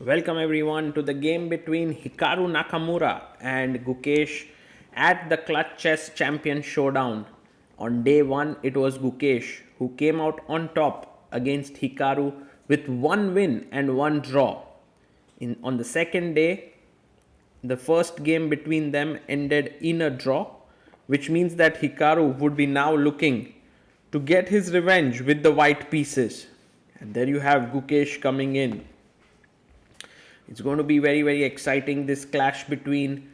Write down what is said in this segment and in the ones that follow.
Welcome everyone to the game between Hikaru Nakamura and Gukesh at the Clutch Chess Champions Showdown. On day 1, it was Gukesh who came out on top against Hikaru with one win and one draw. On the second day, the first game between them ended in a draw, which means that Hikaru would be now looking to get his revenge with the white pieces. And there you have Gukesh coming in. It's going to be very exciting, this clash between,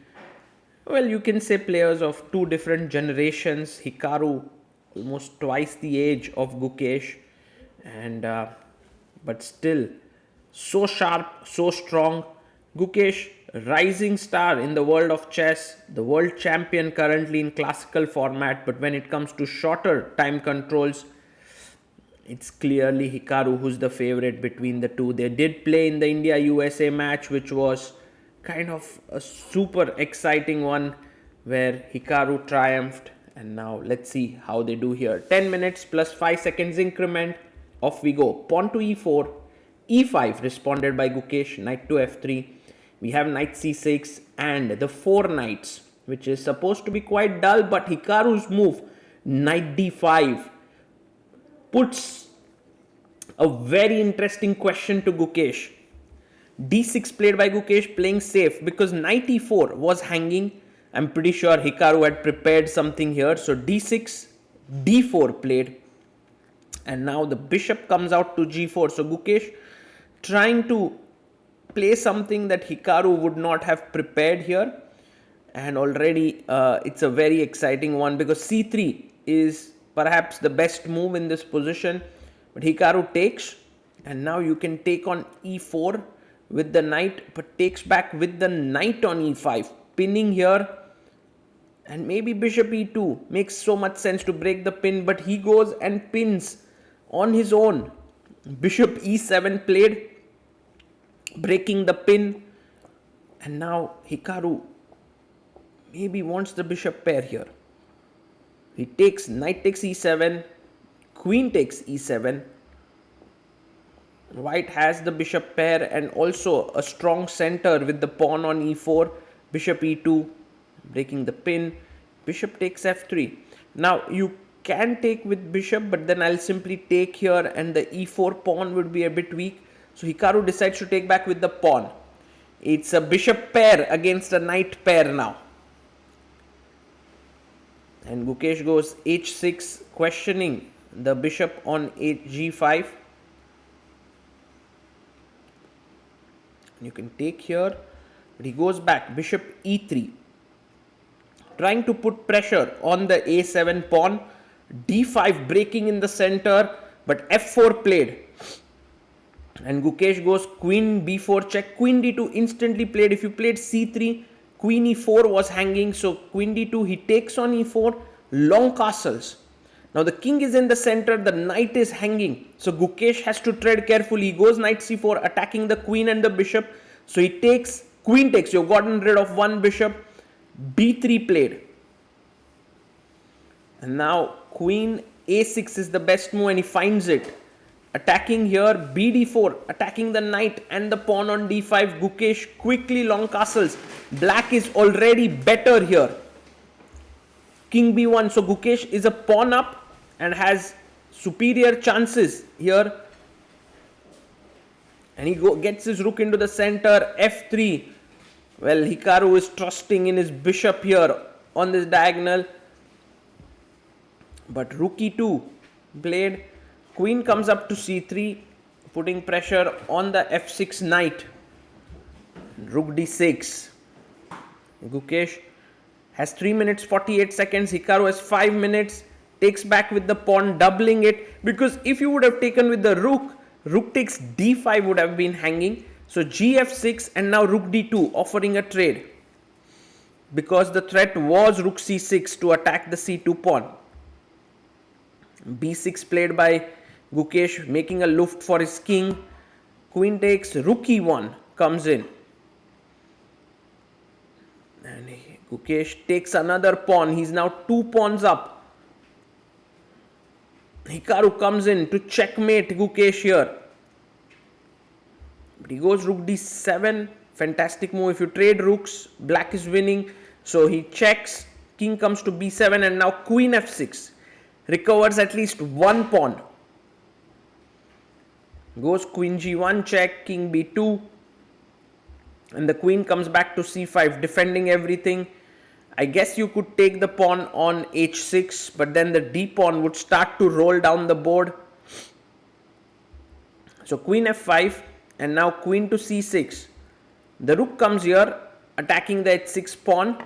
well, you can say players of two different generations. Hikaru, almost twice the age of Gukesh, and but still so sharp, so strong. Gukesh, rising star in the world of chess, the world champion currently in classical format, but when it comes to shorter time controls, it's clearly Hikaru who's the favorite between the two. They did play in the India-USA match, which was kind of a super exciting one where Hikaru triumphed. And now let's see how they do here. 10 minutes plus 5 seconds increment. Off we go. Pawn to e4. e5 responded by Gukesh. Knight to f3. We have knight c6 and the 4 knights, which is supposed to be quite dull, but Hikaru's move, knight d5, puts a very interesting question to Gukesh. d6 played by Gukesh, playing safe because knight e4 was hanging. I'm pretty sure Hikaru had prepared something here. So d6, d4 played. And now the bishop comes out to g4. So Gukesh trying to play something that Hikaru would not have prepared here. And already it's a very exciting one because c3 is perhaps the best move in this position, but Hikaru takes, and now you can take on e4 with the knight, but takes back with the knight on e5, pinning here, and maybe bishop e2 makes so much sense to break the pin, but he goes and pins on his own. Bishop e7 played, breaking the pin, and now Hikaru maybe wants the bishop pair here. He takes, knight takes e7, queen takes e7. White has the bishop pair and also a strong center with the pawn on e4, bishop e2, breaking the pin, bishop takes f3. Now you can take with bishop, but then I'll simply take here and the e4 pawn would be a bit weak. So Hikaru decides to take back with the pawn. It's a bishop pair against a knight pair now. And Gukesh goes h6, questioning the bishop on g5. You can take here, but he goes back, bishop e3, trying to put pressure on the a7 pawn. d5 breaking in the center, but f4 played. And Gukesh goes queen b4 check, queen d2 instantly played. If you played c3, queen e4 was hanging, so queen d2, he takes on e4, long castles. Now the king is in the center, the knight is hanging, so Gukesh has to tread carefully. He goes knight c4, attacking the queen and the bishop. So he takes, queen takes, you've gotten rid of one bishop, b3 played. And now queen a6 is the best move and he finds it. Attacking here, bd4, attacking the knight and the pawn on d5. Gukesh quickly long castles. Black is already better here. King b1, so Gukesh is a pawn up and has superior chances here. And he gets his rook into the center, f3. Well, Hikaru is trusting in his bishop here on this diagonal. But rook e2 played. Queen comes up to c3, putting pressure on the f6 knight. Rook d6. Gukesh has 3 minutes 48 seconds. Hikaru has 5 minutes. Takes back with the pawn, doubling it. Because if you would have taken with the rook, rook takes d5 would have been hanging. So gf6 and now rook d2 offering a trade. Because the threat was rook c6 to attack the c2 pawn. b6 played by Gukesh, making a luft for his king. Queen takes, rook e1 comes in. And Gukesh takes another pawn. He's now 2 pawns up. Hikaru comes in to checkmate Gukesh here. But he goes rook d7. Fantastic move. If you trade rooks, black is winning. So he checks. King comes to b7 and now queen f6. Recovers at least one pawn. Goes queen g1 check, king b2. And the queen comes back to c5, defending everything. I guess you could take the pawn on h6, but then the d pawn would start to roll down the board. So queen f5 and now queen to c6. The rook comes here, attacking the h6 pawn.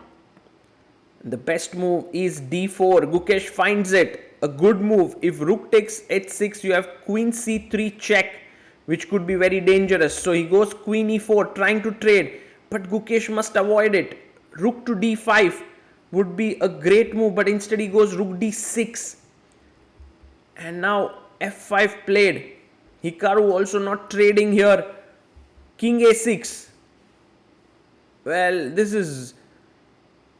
The best move is d4. Gukesh finds it. A good move. If rook takes h6, you have queen c3 check, which could be very dangerous. So he goes queen e4, trying to trade, but Gukesh must avoid it. Rook to d5 would be a great move, but instead he goes rook d6. And now f5 played. Hikaru also not trading here. King a6. Well, this is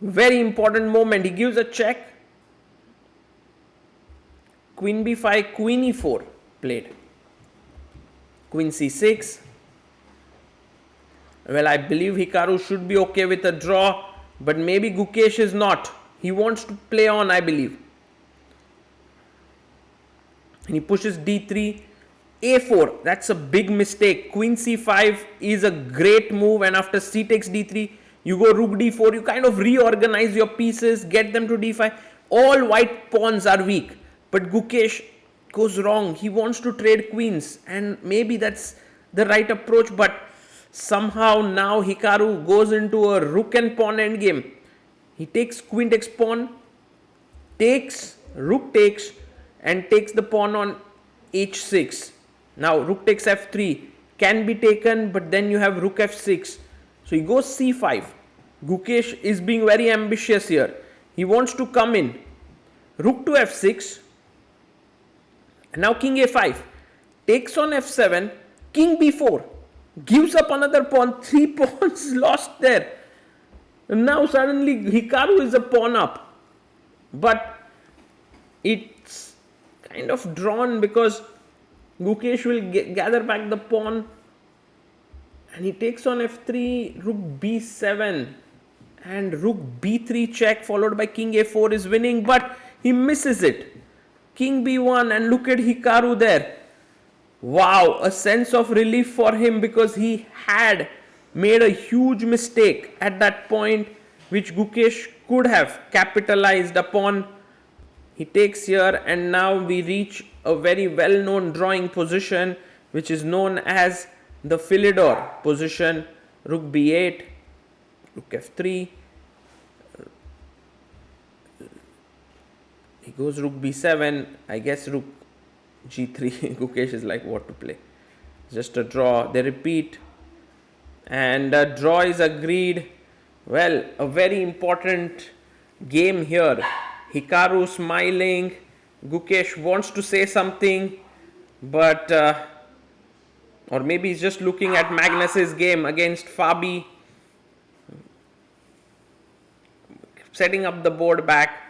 very important moment. He gives a check. Queen b5, queen e4 played. Queen c6. Well, I believe Hikaru should be okay with a draw, but maybe Gukesh is not. He wants to play on, I believe. And he pushes d3, a4. That's a big mistake. Queen c5 is a great move, and after c takes d3, you go rook d4. You kind of reorganize your pieces, get them to d5. All white pawns are weak, but Gukesh goes wrong. He wants to trade queens, and maybe that's the right approach, but somehow now Hikaru goes into a rook and pawn endgame. He takes queen takes pawn, takes, rook takes, and takes the pawn on h6. Now rook takes f3 can be taken, but then you have rook f6. So he goes c5. Gukesh is being very ambitious here. He wants to come in. Rook to f6. And now king a5. Takes on f7. King b4. Gives up another pawn. 3 pawns lost there. And now suddenly Hikaru is a pawn up. But it's kind of drawn because Gukesh will gather back the pawn. And he takes on f3, rook b7. And rook b3 check followed by king a4 is winning, but he misses it. King b1, and look at Hikaru there. Wow, a sense of relief for him because he had made a huge mistake at that point, which Gukesh could have capitalized upon. He takes here, and now we reach a very well-known drawing position, which is known as the Philidor position. Rook b8, rook f3. He goes rook b7. I guess rook g3. Gukesh is like, what to play? Just a draw. They repeat. And a draw is agreed. Well, a very important game here. Hikaru smiling. Gukesh wants to say something, but or maybe he's just looking at Magnus's game against Fabi, setting up the board back,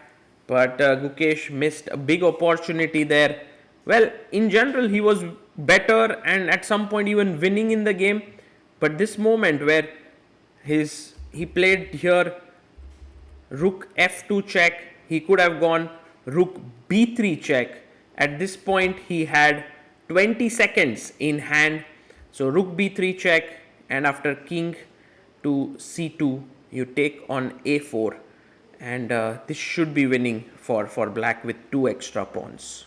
but Gukesh missed a big opportunity there. Well, in general, he was better and at some point even winning in the game, but this moment where he played here rook f2 check, he could have gone rook b3 check. At this point, he had 20 seconds in hand. So rook b3 check, and after king to c2, you take on a4. And this should be winning for black with 2 extra pawns.